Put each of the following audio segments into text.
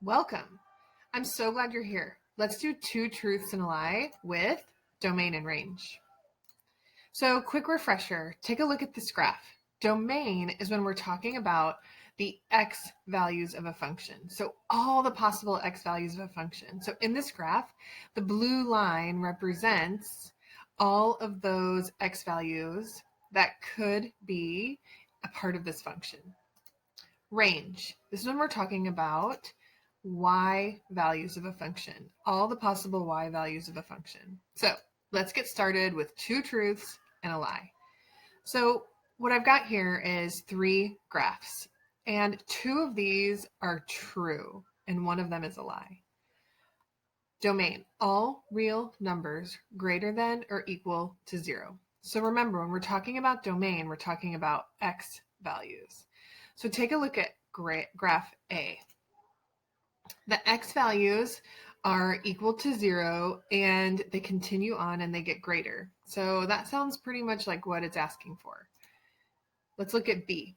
Welcome. I'm so glad you're here. Let's do two truths and a lie with domain and range. So, quick refresher, take a look at this graph. Domain is when we're talking about the x values of a function. So, all the possible x values of a function. So, in this graph, the blue line represents all of those x values that could be a part of this function. Range. This is when we're talking about y values of a function, all the possible y values of a function. So let's get started with two truths and a lie. So what I've got here is three graphs, and two of these are true, and one of them is a lie. Domain, all real numbers greater than or equal to 0. So remember, when we're talking about domain, we're talking about x values. So take a look at graph A. The x values are equal to 0 and they continue on and they get greater. So that sounds pretty much like what it's asking for. Let's look at B.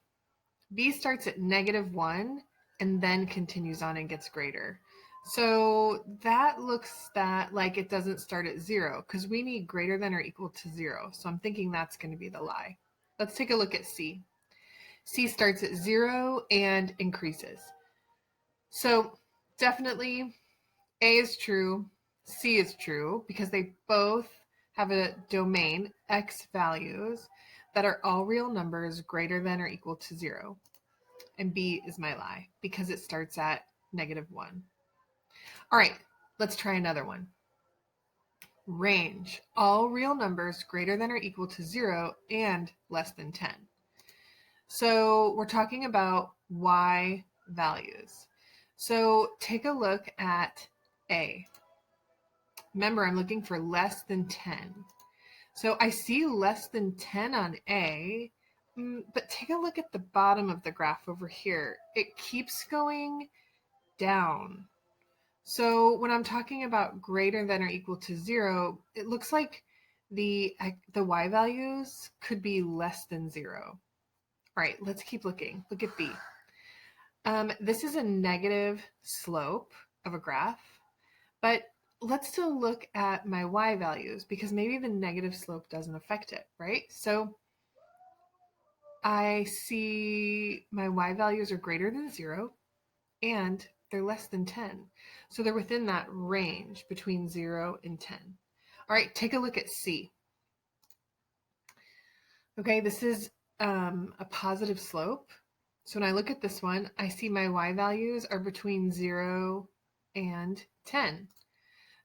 B starts at -1 and then continues on and gets greater. So that looks like it doesn't start at 0 because we need greater than or equal to 0. So I'm thinking that's going to be the lie. Let's take a look at C. C starts at 0 and increases. So definitely A is true, C is true, because they both have a domain, x values, that are all real numbers greater than or equal to 0. And B is my lie, because it starts at -1. All right, let's try another one. Range, all real numbers greater than or equal to 0 and less than 10. So we're talking about y values. So take a look at A. Remember, I'm looking for less than 10. So I see less than 10 on A, but take a look at the bottom of the graph over here. It keeps going down. So when I'm talking about greater than or equal to 0, it looks like the y values could be less than 0. All right, let's keep looking. Look at B. This is a negative slope of a graph, but let's still look at my y values because maybe the negative slope doesn't affect it, right? So I see my y values are greater than 0 and they're less than 10. So they're within that range between 0 and 10. All right, take a look at C. Okay, this is a positive slope. So when I look at this one, I see my y values are between 0 and 10.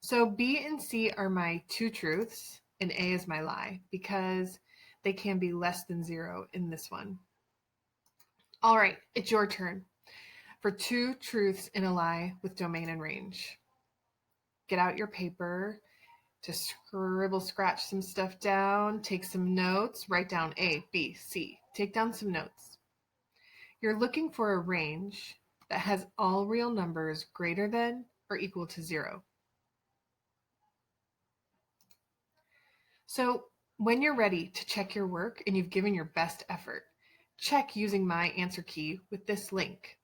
So B and C are my two truths, and A is my lie, because they can be less than 0 in this one. All right, it's your turn for two truths and a lie with domain and range. Get out your paper to scribble, scratch some stuff down, take some notes, write down A, B, C. Take down some notes. You're looking for a range that has all real numbers greater than or equal to 0. So when you're ready to check your work and you've given your best effort, check using my answer key with this link.